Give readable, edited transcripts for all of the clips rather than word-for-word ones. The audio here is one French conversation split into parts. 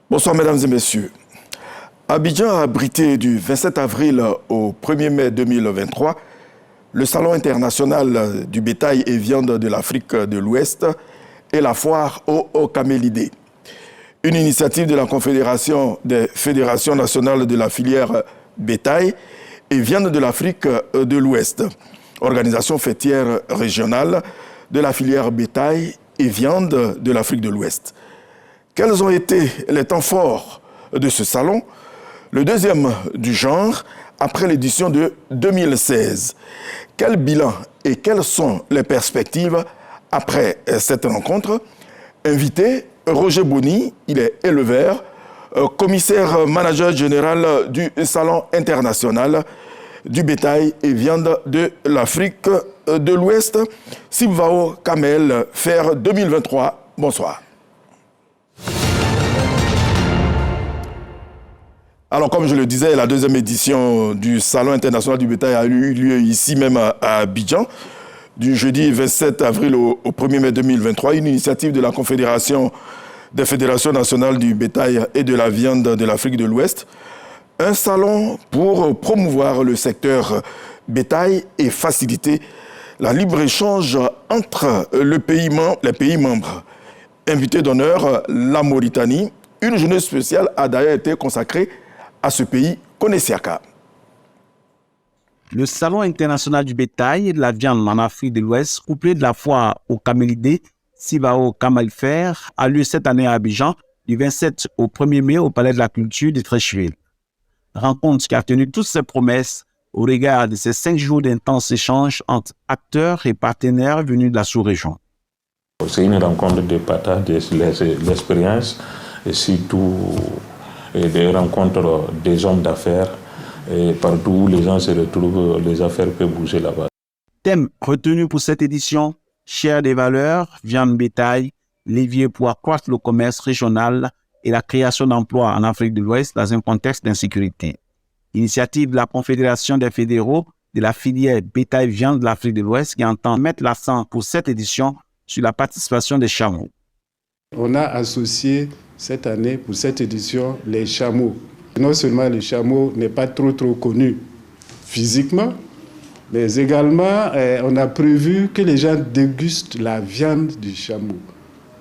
Bonsoir mesdames et messieurs. Abidjan a abrité du 27 avril au 1er mai 2023 le Salon international du bétail et viande de l'Afrique de l'Ouest et la foire aux camélidés. Une initiative de la Confédération des fédérations nationales de la filière bétail et viande de l'Afrique de l'Ouest, organisation fêtière régionale de la filière bétail et viande de l'Afrique de l'Ouest. Quels ont été les temps forts de ce salon, le deuxième du genre après l'édition de 2016? Quel bilan et quelles sont les perspectives après cette rencontre? Invité, Roger Boni, il est éleveur, commissaire manager général du Salon international du bétail et viande de l'Afrique de l'Ouest, Sibvao Kamel, FAIR 2023. Bonsoir. Alors, comme je le disais, la deuxième édition du Salon international du bétail a eu lieu ici même à Abidjan, du jeudi 27 avril au 1er mai 2023, une initiative de la Confédération des fédérations nationales du bétail et de la viande de l'Afrique de l'Ouest. Un salon pour promouvoir le secteur bétail et faciliter la libre-échange entre les pays membres. Invité d'honneur, la Mauritanie. Une journée spéciale a d'ailleurs été consacrée à ce pays, Konessiaka. Le Salon international du bétail et de la viande en Afrique de l'Ouest, couplé de la foire aux camélidés, Sibvao Kamel FAIR, a lieu cette année à Abidjan, du 27 au 1er mai au Palais de la Culture de Treichville. Rencontre qui a tenu toutes ses promesses au regard de ces 5 jours d'intenses échanges entre acteurs et partenaires venus de la sous-région. C'est une rencontre de partage de l'expérience et surtout des rencontres des hommes d'affaires. Et partout où les gens se retrouvent, les affaires peuvent bouger là-bas. Thème retenu pour cette édition, chair des valeurs, viande bétail, levier pour accroître le commerce régional et la création d'emplois en Afrique de l'Ouest dans un contexte d'insécurité. Initiative de la Confédération des fédéraux de la filière bétail-viande de l'Afrique de l'Ouest qui entend mettre l'accent pour cette édition sur la participation des chameaux. On a associé cette année, pour cette édition, les chameaux. Non seulement le chameau n'est pas trop connu physiquement, mais également on a prévu que les gens dégustent la viande du chameau.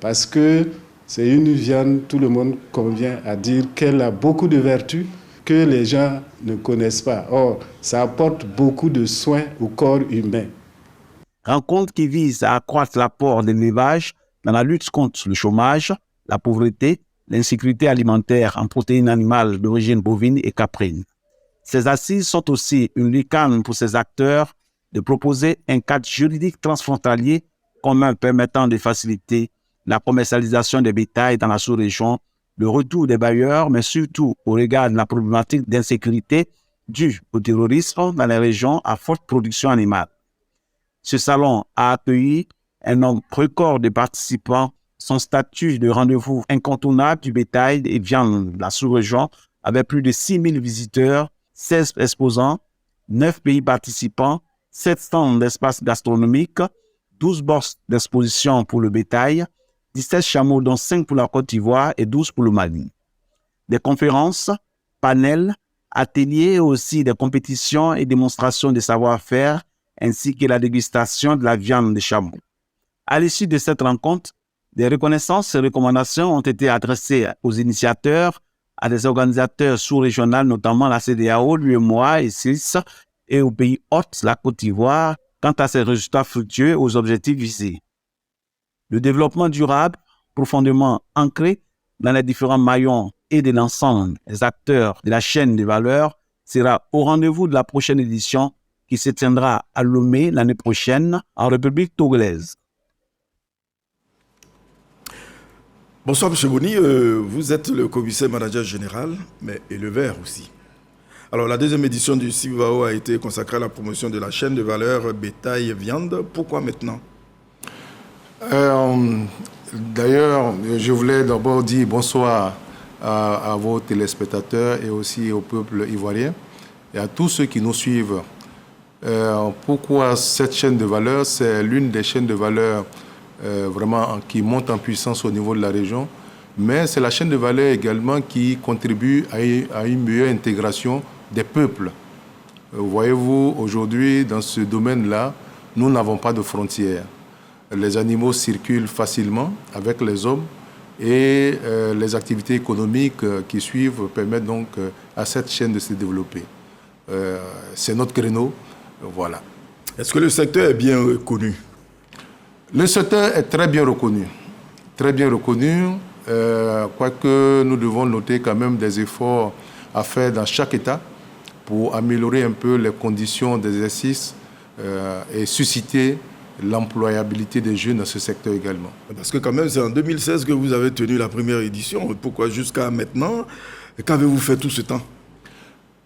Parce que c'est une viande, tout le monde convient à dire qu'elle a beaucoup de vertus que les gens ne connaissent pas. Or, ça apporte beaucoup de soins au corps humain. Rencontre qui vise à accroître l'apport de l'élevage dans la lutte contre le chômage, la pauvreté, l'insécurité alimentaire en protéines animales d'origine bovine et caprine. Ces assises sont aussi une lucarne pour ces acteurs de proposer un cadre juridique transfrontalier commun permettant de faciliter la commercialisation des bétails dans la sous-région, le retour des bailleurs, mais surtout au regard de la problématique d'insécurité due au terrorisme dans les régions à forte production animale. Ce salon a accueilli un nombre record de participants. Son statut de rendez-vous incontournable du bétail et viande de la sous-région avec plus de 6 000 visiteurs, 16 exposants, 9 pays participants, 7 stands d'espace gastronomique, 12 bourses d'exposition pour le bétail, 17 chameaux dont 5 pour la Côte d'Ivoire et 12 pour le Mali. Des conférences, panels, ateliers et aussi des compétitions et démonstrations de savoir-faire ainsi que la dégustation de la viande de chameau. À l'issue de cette rencontre, des reconnaissances et recommandations ont été adressées aux initiateurs, à des organisateurs sous-régionaux, notamment la CEDEAO, l'UEMOA et SILS, et aux pays hôtes, la Côte d'Ivoire, quant à ces résultats fructueux et aux objectifs visés. Le développement durable, profondément ancré dans les différents maillons et de l'ensemble des acteurs de la chaîne de valeur, sera au rendez-vous de la prochaine édition qui se tiendra à Lomé l'année prochaine en République togolaise. Bonsoir M. Boni, vous êtes le commissaire manager général, mais éleveur aussi. Alors la deuxième édition du Sibvao a été consacrée à la promotion de la chaîne de valeur bétail-viande. Pourquoi maintenant? D'ailleurs, je voulais d'abord dire bonsoir à vos téléspectateurs et aussi au peuple ivoirien et à tous ceux qui nous suivent. Pourquoi cette chaîne de valeur? C'est l'une des chaînes de valeur vraiment qui monte en puissance au niveau de la région, mais c'est la chaîne de valeur également qui contribue à une meilleure intégration des peuples. Voyez-vous, aujourd'hui, dans ce domaine-là, nous n'avons pas de frontières. Les animaux circulent facilement avec les hommes et les activités économiques qui suivent permettent donc à cette chaîne de se développer. C'est notre créneau, voilà. Est-ce que le secteur est bien connu? Le secteur est très bien reconnu. Très bien reconnu, quoique nous devons noter quand même des efforts à faire dans chaque État pour améliorer un peu les conditions d'exercice et susciter l'employabilité des jeunes dans ce secteur également. Parce que quand même, c'est en 2016 que vous avez tenu la première édition. Pourquoi jusqu'à maintenant? Qu'avez-vous fait tout ce temps?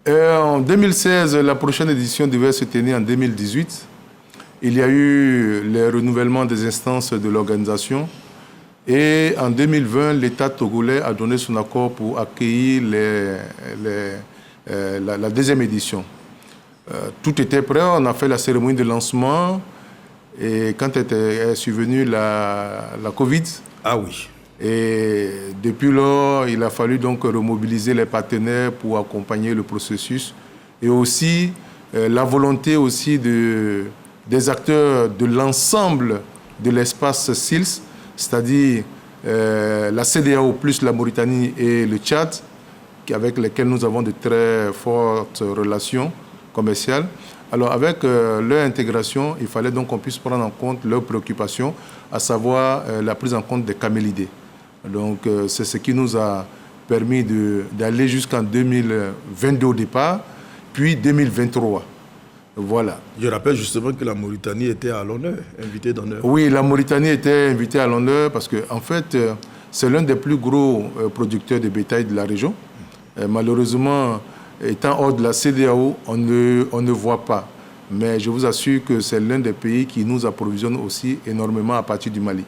En 2016, la prochaine édition devait se tenir en 2018. Il y a eu le renouvellement des instances de l'organisation. Et en 2020, l'État togolais a donné son accord pour accueillir la deuxième édition. Tout était prêt, on a fait la cérémonie de lancement. Et quand est survenue la Covid, ah oui. Et depuis lors, il a fallu donc remobiliser les partenaires pour accompagner le processus. Et aussi la volonté aussi des acteurs de l'ensemble de l'espace SILS, c'est-à-dire la CEDEAO plus la Mauritanie et le Tchad, avec lesquels nous avons de très fortes relations commerciales. Alors avec leur intégration, il fallait donc qu'on puisse prendre en compte leurs préoccupations, à savoir la prise en compte des camélidés. Donc c'est ce qui nous a permis d'aller jusqu'en 2022 au départ, puis 2023. Voilà. Je rappelle justement que la Mauritanie était à l'honneur, invitée d'honneur. Oui, la Mauritanie était invitée à l'honneur parce que en fait, c'est l'un des plus gros producteurs de bétail de la région. Malheureusement, étant hors de la CEDEAO, on ne voit pas. Mais je vous assure que c'est l'un des pays qui nous approvisionne aussi énormément à partir du Mali.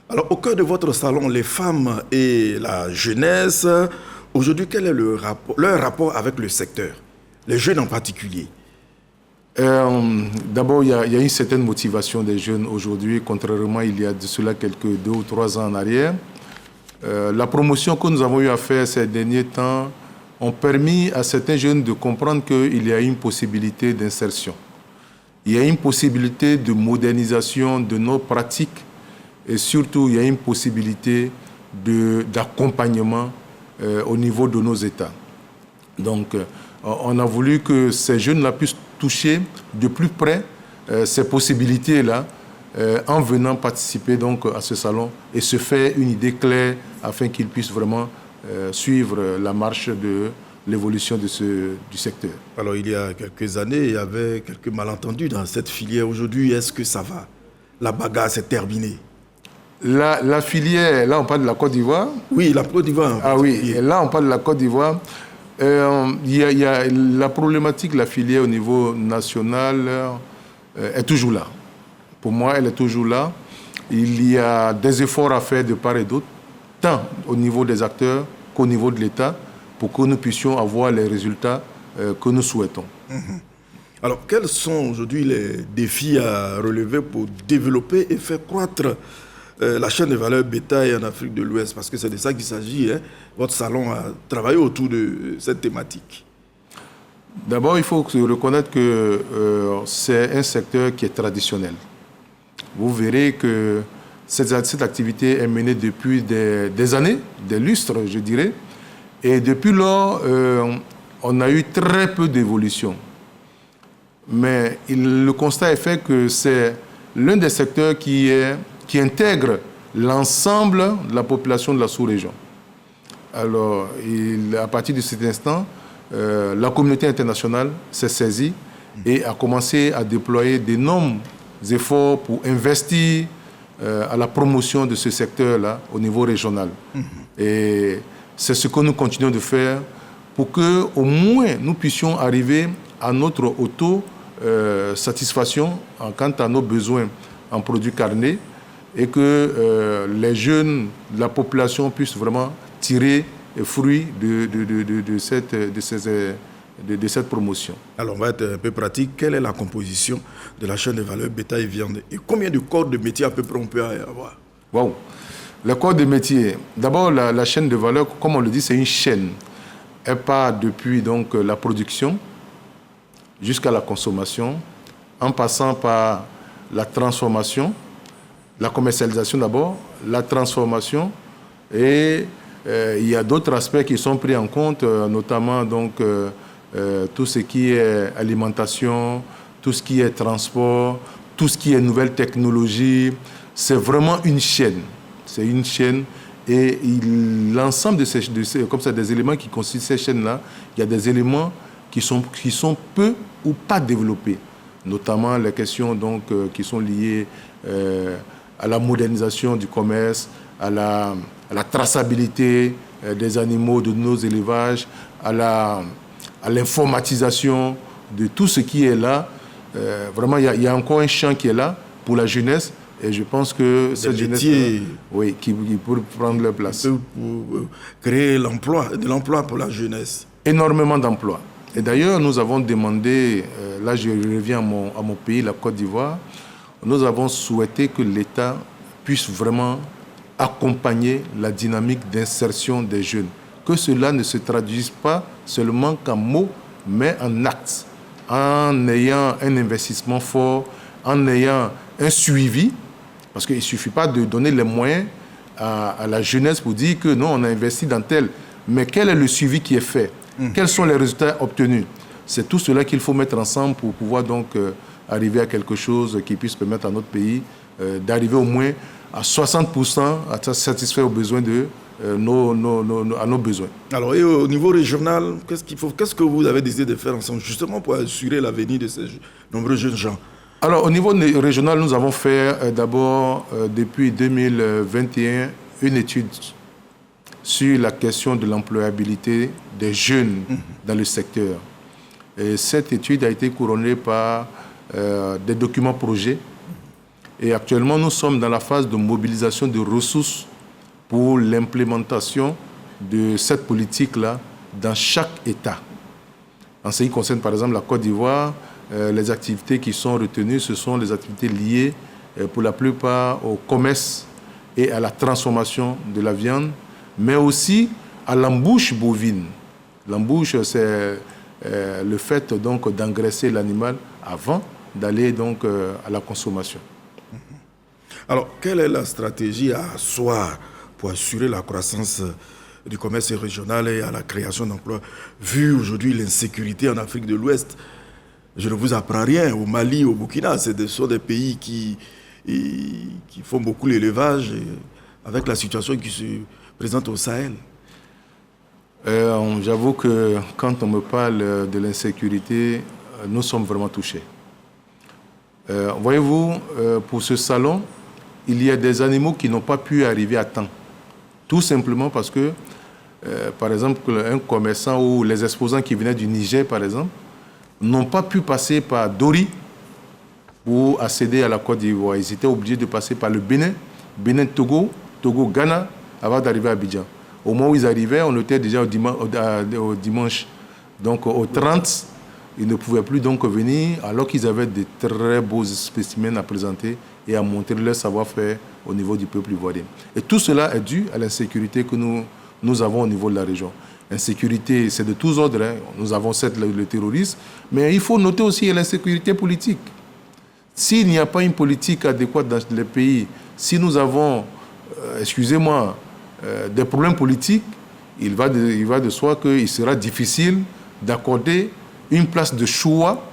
Alors, au cœur de votre salon, les femmes et la jeunesse, aujourd'hui, quel est leur rapport avec le secteur, les jeunes en particulier? D'abord, il y a une certaine motivation des jeunes aujourd'hui, contrairement à il y a de cela quelques 2 ou 3 ans en arrière. La promotion que nous avons eu à faire ces derniers temps ont permis à certains jeunes de comprendre qu'il y a une possibilité d'insertion. Il y a une possibilité de modernisation de nos pratiques et surtout, il y a une possibilité d'accompagnement au niveau de nos États. Donc, on a voulu que ces jeunes-là puissent toucher de plus près ces possibilités-là en venant participer donc à ce salon et se faire une idée claire afin qu'ils puissent vraiment suivre la marche de l'évolution du secteur. Alors, il y a quelques années, il y avait quelques malentendus dans cette filière. Aujourd'hui, est-ce que ça va? La bagarre s'est terminée. La filière, là on parle de la Côte d'Ivoire. Oui, la Côte d'Ivoire. Ah oui, et là on parle de la Côte d'Ivoire. Il y a la problématique de la filière au niveau national est toujours là. Pour moi, elle est toujours là. Il y a des efforts à faire de part et d'autre, tant au niveau des acteurs qu'au niveau de l'État, pour que nous puissions avoir les résultats que nous souhaitons. Alors, quels sont aujourd'hui les défis à relever pour développer et faire croître la chaîne de valeur bétail en Afrique de l'Ouest? Parce que c'est de ça qu'il s'agit. Hein. Votre salon a travaillé autour de cette thématique. D'abord, il faut reconnaître que c'est un secteur qui est traditionnel. Vous verrez que cette activité est menée depuis des années, des lustres, je dirais. Et depuis lors, on a eu très peu d'évolution. Mais le constat est fait que c'est l'un des secteurs qui intègre l'ensemble de la population de la sous-région. Alors, à partir de cet instant, la communauté internationale s'est saisie et a commencé à déployer d'énormes efforts pour investir à la promotion de ce secteur-là au niveau régional. Et c'est ce que nous continuons de faire pour qu'au moins nous puissions arriver à notre auto-satisfaction quant à nos besoins en produits carnés et que les jeunes de la population puissent vraiment tirer fruit de cette promotion. Alors, on va être un peu pratique. Quelle est la composition de la chaîne de valeur bétail et viande? Et combien de corps de métier à peu près on peut avoir? Wow. Le corps de métier, d'abord la chaîne de valeur, comme on le dit, c'est une chaîne. Elle part depuis donc, la production jusqu'à la consommation, en passant par la transformation, la commercialisation d'abord, la transformation, et il y a d'autres aspects qui sont pris en compte, notamment donc, tout ce qui est alimentation, tout ce qui est transport, tout ce qui est nouvelles technologies. C'est vraiment une chaîne. C'est une chaîne et l'ensemble de ces comme ça, des éléments qui constituent ces chaînes-là, il y a des éléments qui sont peu ou pas développés, notamment les questions donc, qui sont liées à la modernisation du commerce, à la traçabilité des animaux de nos élevages, à l'informatisation de tout ce qui est là. Vraiment, il y a encore un champ qui est là pour la jeunesse. Et je pense que cette jeunesse, oui, qui peut prendre leur place. Pour créer de l'emploi pour la jeunesse. Énormément d'emplois. Et d'ailleurs, nous avons demandé, là je reviens à mon pays, la Côte d'Ivoire, nous avons souhaité que l'État puisse vraiment accompagner la dynamique d'insertion des jeunes. Que cela ne se traduise pas seulement qu'en mots, mais en actes. En ayant un investissement fort, en ayant un suivi, parce qu'il ne suffit pas de donner les moyens à la jeunesse pour dire que non, on a investi dans tel. Mais quel est le suivi qui est fait? Quels sont les résultats obtenus? C'est tout cela qu'il faut mettre ensemble pour pouvoir donc arriver à quelque chose qui puisse permettre à notre pays d'arriver au moins à 60% à satisfaire aux besoins à nos besoins. Alors, et au niveau régional, qu'est-ce que vous avez décidé de faire ensemble justement pour assurer l'avenir de ces nombreux jeunes gens? Alors, au niveau régional, nous avons fait d'abord, depuis 2021, une étude sur la question de l'employabilité des jeunes dans le secteur. Et cette étude a été couronnée par des documents projets. Et actuellement, nous sommes dans la phase de mobilisation de ressources pour l'implémentation de cette politique-là dans chaque État. En ce qui concerne, par exemple, la Côte d'Ivoire, les activités qui sont retenues, ce sont les activités liées pour la plupart au commerce et à la transformation de la viande, mais aussi à l'embouche bovine. L'embouche, c'est le fait donc d'engraisser l'animal avant d'aller donc à la consommation. Alors, quelle est la stratégie à asseoir pour assurer la croissance du commerce régional et à la création d'emplois, vu aujourd'hui l'insécurité en Afrique de l'Ouest? Je ne vous apprends rien. Au Mali, au Burkina, ce sont des pays qui font beaucoup l'élevage avec la situation qui se présente au Sahel. J'avoue que quand on me parle de l'insécurité, nous sommes vraiment touchés. Voyez-vous, pour ce salon, il y a des animaux qui n'ont pas pu arriver à temps. Tout simplement parce que, par exemple, un commerçant ou les exposants qui venaient du Niger, par exemple, n'ont pas pu passer par Dori pour accéder à la Côte d'Ivoire. Ils étaient obligés de passer par le Bénin, Togo, Ghana, avant d'arriver à Abidjan. Au moment où ils arrivaient, on était déjà au dimanche. Donc au 30, ils ne pouvaient plus donc venir, alors qu'ils avaient de très beaux spécimens à présenter et à montrer leur savoir-faire au niveau du peuple ivoirien. Et tout cela est dû à l'insécurité que nous avons au niveau de la région. L'insécurité, c'est de tous ordres. Hein. Nous avons certes le terrorisme, mais il faut noter aussi l'insécurité politique. S'il n'y a pas une politique adéquate dans les pays, si nous avons, des problèmes politiques, il va de soi qu'il sera difficile d'accorder une place de choix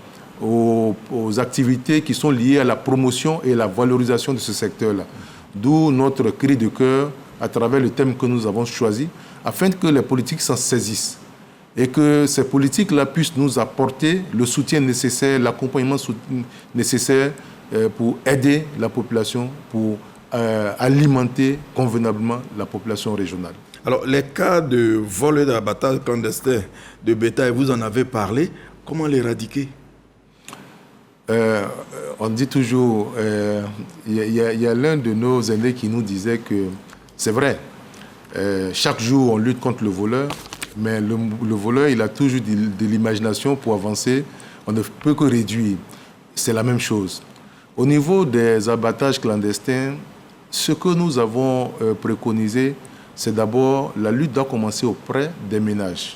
aux activités qui sont liées à la promotion et la valorisation de ce secteur-là. D'où notre cri de cœur à travers le thème que nous avons choisi, afin que les politiques s'en saisissent et que ces politiques-là puissent nous apporter le soutien nécessaire, l'accompagnement nécessaire pour aider la population, pour alimenter convenablement la population régionale. Alors, les cas de vol et d'abattage clandestin de bétail, vous en avez parlé. Comment l'éradiquer? On dit toujours, il y a l'un de nos aînés qui nous disait que c'est vrai, chaque jour on lutte contre le voleur, mais le voleur il a toujours de l'imagination pour avancer, on ne peut que réduire. C'est la même chose. Au niveau des abattages clandestins, ce que nous avons préconisé, c'est d'abord la lutte doit commencer auprès des ménages.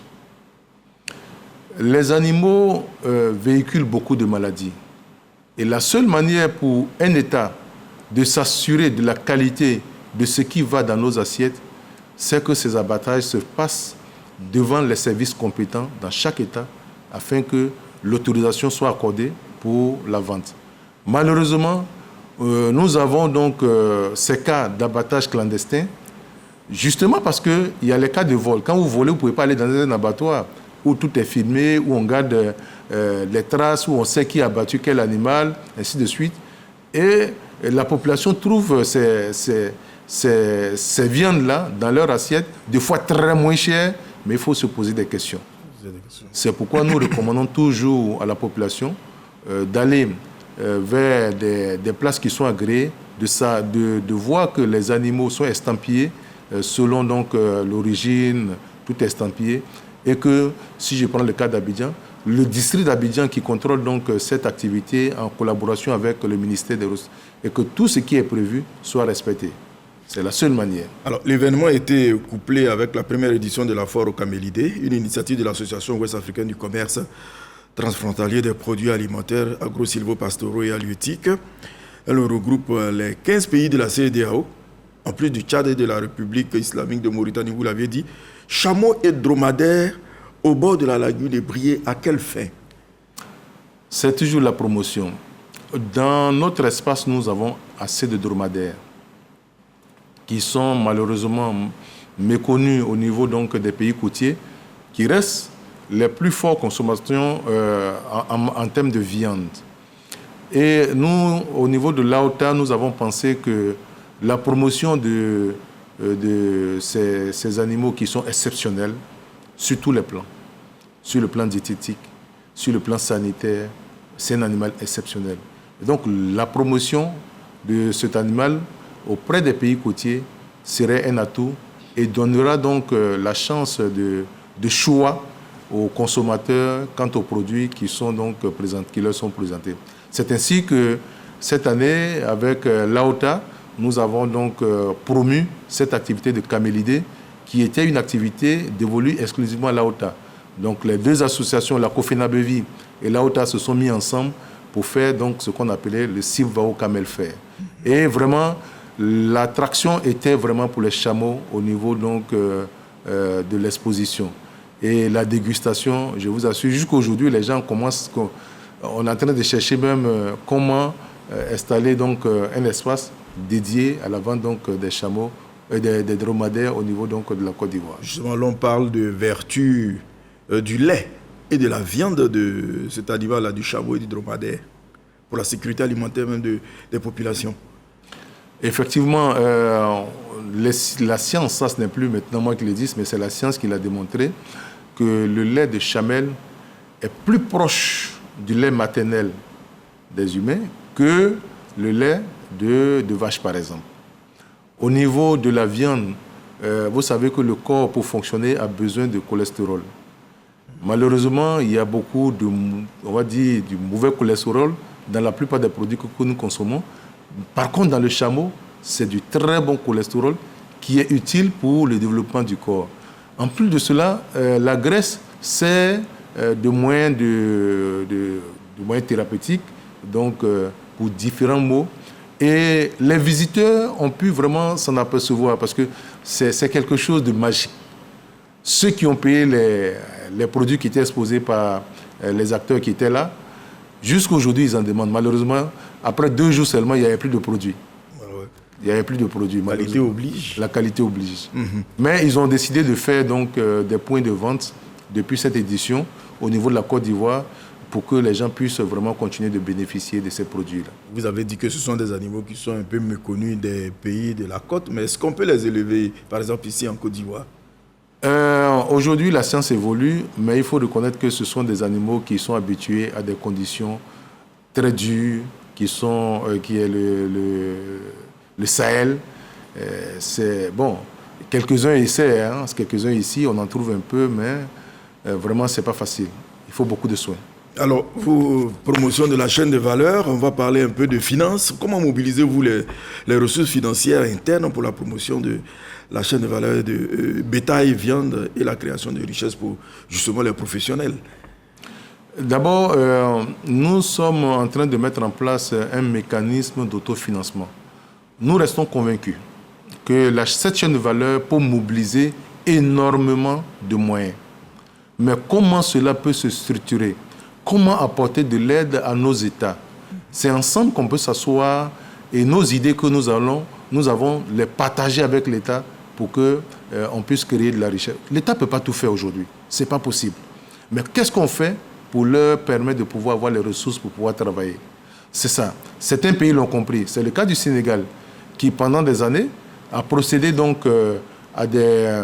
Les animaux véhiculent beaucoup de maladies. Et la seule manière pour un État de s'assurer de la qualité de ce qui va dans nos assiettes, c'est que ces abattages se passent devant les services compétents dans chaque État afin que l'autorisation soit accordée pour la vente. Malheureusement, nous avons donc ces cas d'abattage clandestin, justement parce qu'il y a les cas de vol. Quand vous volez, vous ne pouvez pas aller dans un abattoir où tout est filmé, où on garde les traces, où on sait qui a abattu quel animal, ainsi de suite. Et la population trouve ces viandes-là dans leur assiette, des fois très moins chères, mais il faut se poser des questions. C'est pourquoi nous recommandons toujours à la population d'aller vers des places qui sont agréées, de voir que les animaux sont estampillés selon donc l'origine, tout est estampillé, et que, si je prends le cas d'Abidjan, le district d'Abidjan qui contrôle donc cette activité en collaboration avec le ministère des Ressources, et que tout ce qui est prévu soit respecté. C'est la seule manière. Alors, l'événement a été couplé avec la première édition de la foire au Camélidé, une initiative de l'Association ouest-africaine du commerce transfrontalier des produits alimentaires, agro-silvopastoraux et halieutiques. Elle regroupe les 15 pays de la CEDEAO, en plus du Tchad et de la République islamique de Mauritanie, vous l'avez dit. Chameaux et dromadaires au bord de la lagune de Briey, à quelle fin? C'est toujours la promotion. Dans notre espace, nous avons assez de dromadaires qui sont malheureusement méconnus au niveau donc des pays côtiers, qui restent les plus forts consommateurs en termes de viande. Et nous, au niveau de l'AOTA, nous avons pensé que la promotion de ces animaux qui sont exceptionnels sur tous les plans, sur le plan diététique, sur le plan sanitaire, c'est un animal exceptionnel. Et donc la promotion de cet animal auprès des pays côtiers serait un atout et donnera donc la chance de choix aux consommateurs quant aux produits qui leur sont présentés. C'est ainsi que cette année, avec l'AOTA, nous avons donc promu cette activité de camélidé qui était une activité dévolue exclusivement à l'AOTA. Donc les deux associations, la Cofenabevi et l'AOTA, se sont mis ensemble pour faire donc ce qu'on appelait le Sivao Camel Fair. Et vraiment, l'attraction était vraiment pour les chameaux au niveau donc, de l'exposition. Et la dégustation, je vous assure, jusqu'aujourd'hui, les gens commencent, on est en train de chercher même comment installer donc, un espace dédié à la vente donc, des chameaux et des dromadaires au niveau donc, de la Côte d'Ivoire. Justement, l'on parle de vertu du lait et de la viande de cet animal-là, du chameau et du dromadaire, pour la sécurité alimentaire même des populations. Effectivement, la science, ça ce n'est plus maintenant moi qui le dis, mais c'est la science qui l'a démontré, que le lait de chamelle est plus proche du lait maternel des humains que le lait de vache, par exemple. Au niveau de la viande, vous savez que le corps, pour fonctionner, a besoin de cholestérol. Malheureusement, il y a beaucoup de, on va dire, du mauvais cholestérol dans la plupart des produits que nous consommons. Par contre, dans le chameau, c'est du très bon cholestérol qui est utile pour le développement du corps. En plus de cela, la graisse, c'est de moyens thérapeutiques, donc pour différents maux. Et les visiteurs ont pu vraiment s'en apercevoir parce que c'est quelque chose de magique. Ceux qui ont payé les produits qui étaient exposés par les acteurs qui étaient là, jusqu'aujourd'hui, ils en demandent. Malheureusement, après 2 jours seulement, il n'y avait plus de produits. Il n'y avait plus de produits. La qualité oblige. La qualité oblige. Mais ils ont décidé de faire donc, des points de vente depuis cette édition au niveau de la Côte d'Ivoire pour que les gens puissent vraiment continuer de bénéficier de ces produits-là. Vous avez dit que ce sont des animaux qui sont un peu méconnus des pays de la côte, mais est-ce qu'on peut les élever, par exemple, ici en Côte d'Ivoire? Aujourd'hui, la science évolue, mais il faut reconnaître que ce sont des animaux qui sont habitués à des conditions très dures, qui est le Sahel. C'est bon, quelques-uns essaient, quelques-uns ici, on en trouve un peu, mais vraiment, c'est pas facile. Il faut beaucoup de soins. Alors, pour promotion de la chaîne de valeur, on va parler un peu de finances. Comment mobilisez-vous les ressources financières internes pour la promotion de la chaîne de valeur de bétail, viande et la création de richesses pour justement les professionnels? D'abord, nous sommes en train de mettre en place un mécanisme d'autofinancement. Nous restons convaincus que cette chaîne de valeur peut mobiliser énormément de moyens. Mais comment cela peut se structurer? Comment apporter de l'aide à nos États? C'est ensemble qu'on peut s'asseoir et nos idées que nous avons les partager avec l'État pour qu'on puisse créer de la richesse. L'État ne peut pas tout faire aujourd'hui. Ce n'est pas possible. Mais qu'est-ce qu'on fait pour leur permettre de pouvoir avoir les ressources pour pouvoir travailler? C'est ça. Certains pays l'ont compris. C'est le cas du Sénégal qui, pendant des années, a procédé donc à des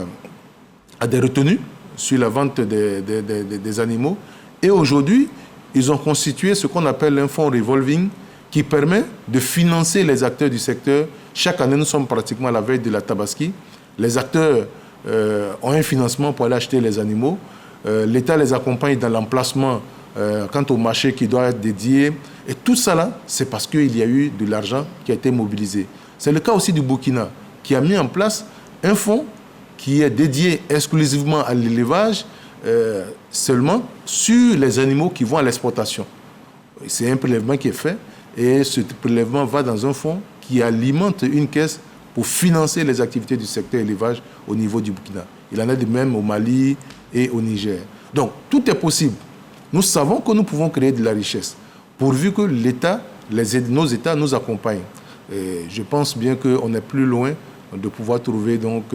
retenues sur la vente des animaux. Et aujourd'hui, ils ont constitué ce qu'on appelle un fonds revolving qui permet de financer les acteurs du secteur. Chaque année, nous sommes pratiquement à la veille de la Tabaski. Les acteurs ont un financement pour aller acheter les animaux. L'État les accompagne dans l'emplacement quant au marché qui doit être dédié. Et tout ça là, c'est parce qu'il y a eu de l'argent qui a été mobilisé. C'est le cas aussi du Burkina, qui a mis en place un fonds qui est dédié exclusivement à l'élevage, seulement sur les animaux qui vont à l'exportation. C'est un prélèvement qui est fait et ce prélèvement va dans un fonds qui alimente une caisse pour financer les activités du secteur élevage au niveau du Burkina. Il en est de même au Mali et au Niger. Donc, tout est possible. Nous savons que nous pouvons créer de la richesse, pourvu que l'État, nos États nous accompagnent. Et je pense bien qu'on est plus loin de pouvoir trouver donc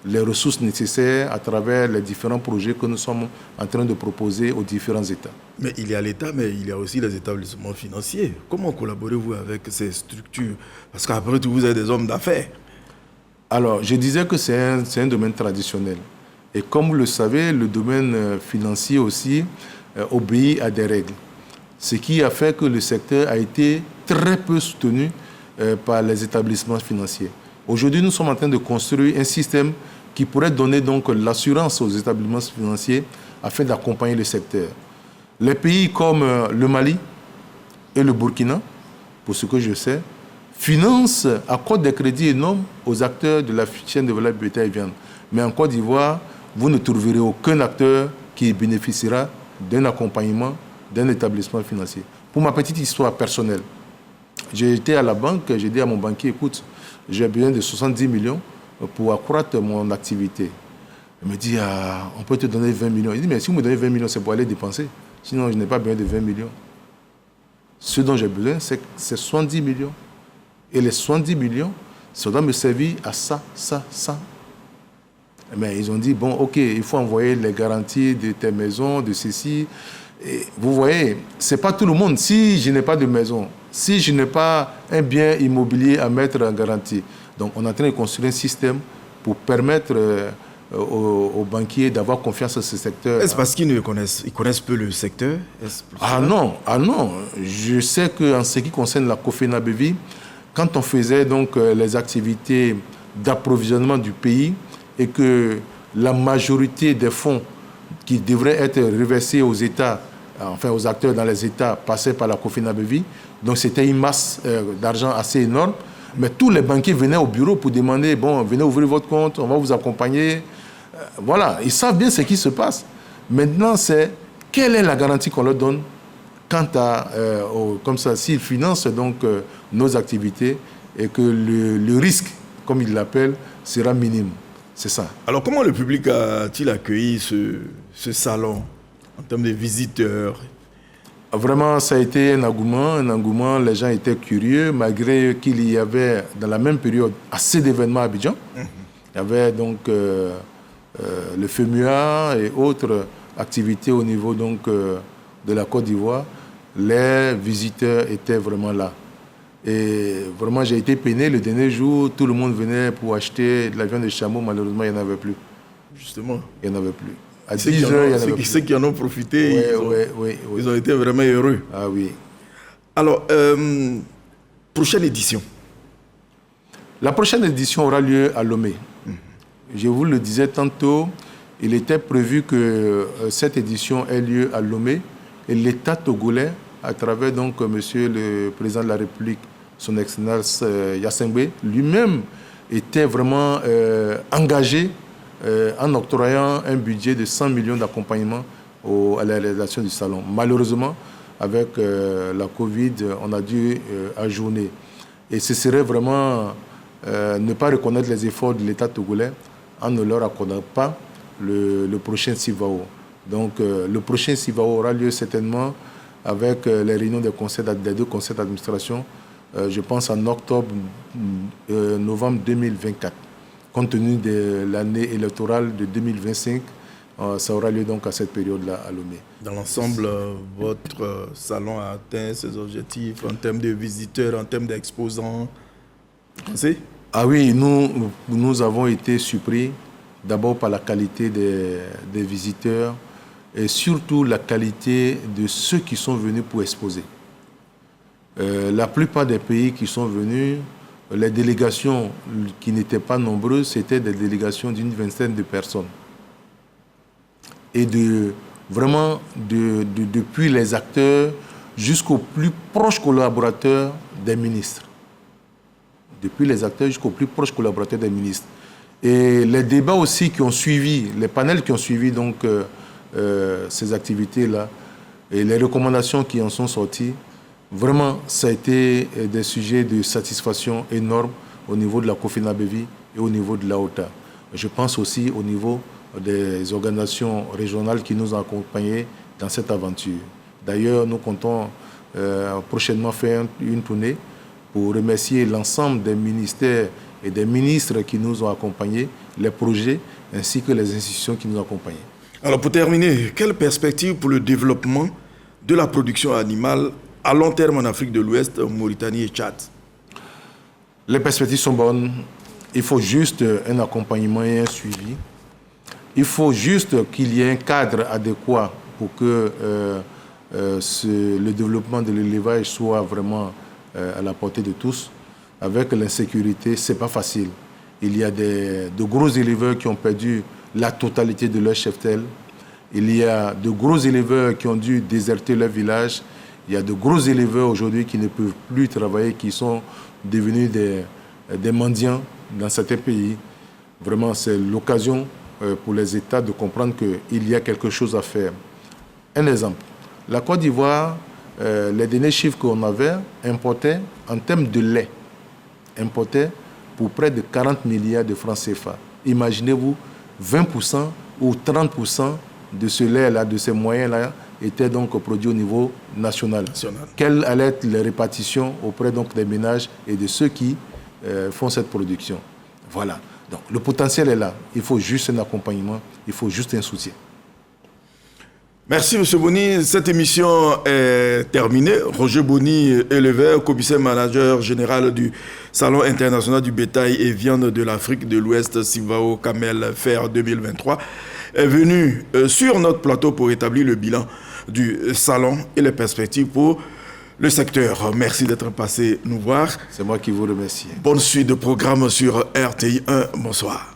les ressources nécessaires à travers les différents projets que nous sommes en train de proposer aux différents États. Mais il y a l'État, mais il y a aussi les établissements financiers. Comment collaborez-vous avec ces structures? Parce qu'après tout, vous êtes des hommes d'affaires. Alors, je disais que c'est un domaine traditionnel. Et comme vous le savez, le domaine financier aussi obéit à des règles. Ce qui a fait que le secteur a été très peu soutenu par les établissements financiers. Aujourd'hui, nous sommes en train de construire un système qui pourrait donner donc l'assurance aux établissements financiers afin d'accompagner le secteur. Les pays comme le Mali et le Burkina, pour ce que je sais, financent, accordent des crédits énormes aux acteurs de la chaîne de valeur bétail et viande. Mais en Côte d'Ivoire, vous ne trouverez aucun acteur qui bénéficiera d'un accompagnement d'un établissement financier. Pour ma petite histoire personnelle, j'ai été à la banque, j'ai dit à mon banquier, écoute, j'ai besoin de 70 millions pour accroître mon activité. Il me dit, on peut te donner 20 millions. Il dit, mais si vous me donnez 20 millions, c'est pour aller dépenser. Sinon, je n'ai pas besoin de 20 millions. Ce dont j'ai besoin, c'est 70 millions. Et les 70 millions, ça doit me servir à ça. Mais ils ont dit, bon, ok, il faut envoyer les garanties de tes maisons, de ceci. Et vous voyez, ce n'est pas tout le monde. Si je n'ai pas de maison, si je n'ai pas un bien immobilier à mettre en garantie, donc on est en train de construire un système pour permettre aux banquiers d'avoir confiance en ce secteur. Est-ce parce qu'ils connaissent peu le secteur? Non. Je sais qu'en ce qui concerne la Cofena-Bévi, quand on faisait donc les activités d'approvisionnement du pays et que la majorité des fonds qui devraient être reversés aux États, enfin aux acteurs dans les États, passaient par la Cofena-Bévi, donc c'était une masse d'argent assez énorme. Mais tous les banquiers venaient au bureau pour demander, bon, venez ouvrir votre compte, on va vous accompagner. Voilà, ils savent bien ce qui se passe. Maintenant, c'est quelle est la garantie qu'on leur donne quant à, comme ça, s'ils financent donc nos activités et que le risque, comme ils l'appellent, sera minime. C'est ça. Alors, comment le public a-t-il accueilli ce salon en termes de visiteurs? Vraiment, ça a été un engouement. Les gens étaient curieux, malgré qu'il y avait, dans la même période, assez d'événements à Abidjan. Il y avait donc le FEMUA et autres activités au niveau donc, de la Côte d'Ivoire. Les visiteurs étaient vraiment là. Et vraiment, j'ai été peiné. Le dernier jour, tout le monde venait pour acheter de la viande de chameau. Malheureusement, il n'y en avait plus. Justement. Il n'y en avait plus. À 10 10 heures, il y en avait plus. Ceux qui en ont profité, ils ont été vraiment heureux. Ah oui. Alors, prochaine édition. La prochaine édition aura lieu à Lomé. Je vous le disais tantôt, il était prévu que cette édition ait lieu à Lomé Et l'État togolais, à travers donc Monsieur le Président de la République, son Excellence Yassingbe, lui-même était vraiment engagé en octroyant un budget de 100 millions d'accompagnement à la réalisation du salon. Malheureusement, avec la Covid, on a dû ajourner. Et ce serait vraiment ne pas reconnaître les efforts de l'État togolais en ne leur accordant pas le prochain CIVAO. Donc le prochain CIVAO aura lieu certainement avec les réunions des deux conseils d'administration, je pense en novembre 2024. Compte tenu de l'année électorale de 2025, ça aura lieu donc à cette période-là à Lomé. Dans l'ensemble, votre salon a atteint ses objectifs en termes de visiteurs, en termes d'exposants. Pensez? Ah oui, nous avons été surpris d'abord par la qualité des visiteurs et surtout la qualité de ceux qui sont venus pour exposer. La plupart des pays qui sont venus, les délégations qui n'étaient pas nombreuses, c'était des délégations d'une vingtaine de personnes. Et depuis les acteurs jusqu'aux plus proches collaborateurs des ministres. Depuis les acteurs jusqu'aux plus proches collaborateurs des ministres. Et les débats aussi qui ont suivi, les panels qui ont suivi donc ces activités-là, et les recommandations qui en sont sorties, vraiment, ça a été des sujets de satisfaction énormes au niveau de la COFENABEVI et au niveau de l'AOTA. Je pense aussi au niveau des organisations régionales qui nous ont accompagnés dans cette aventure. D'ailleurs, nous comptons prochainement faire une tournée pour remercier l'ensemble des ministères et des ministres qui nous ont accompagnés, les projets ainsi que les institutions qui nous ont accompagnés. Alors pour terminer, quelle perspective pour le développement de la production animale à long terme en Afrique de l'Ouest, Mauritanie et Tchad? Les perspectives sont bonnes. Il faut juste un accompagnement et un suivi. Il faut juste qu'il y ait un cadre adéquat pour que le développement de l'élevage soit vraiment à la portée de tous. Avec l'insécurité, ce n'est pas facile. Il y a de gros éleveurs qui ont perdu la totalité de leur cheptel. Il y a de gros éleveurs qui ont dû déserter leur village. Il y a de gros éleveurs aujourd'hui qui ne peuvent plus travailler, qui sont devenus des mendiants dans certains pays. Vraiment, c'est l'occasion pour les États de comprendre qu'il y a quelque chose à faire. Un exemple, la Côte d'Ivoire, les derniers chiffres qu'on avait, importait en termes de lait, importait pour près de 40 milliards de francs CFA. Imaginez-vous, 20% ou 30% de ce lait-là, de ces moyens-là, étaient donc produits au niveau national. Quelle allait être la répartition auprès donc des ménages et de ceux qui font cette production? Voilà. Donc le potentiel est là. Il faut juste un accompagnement, il faut juste un soutien. Merci M. Boni. Cette émission est terminée. Roger Boni, éleveur, commissaire manager général du Salon international du bétail et viande de l'Afrique de l'Ouest, CIVAO Camel Fair 2023, est venu sur notre plateau pour établir le bilan du salon et les perspectives pour le secteur. Merci d'être passé nous voir. C'est moi qui vous remercie. Bonne suite de programme sur RTI 1. Bonsoir.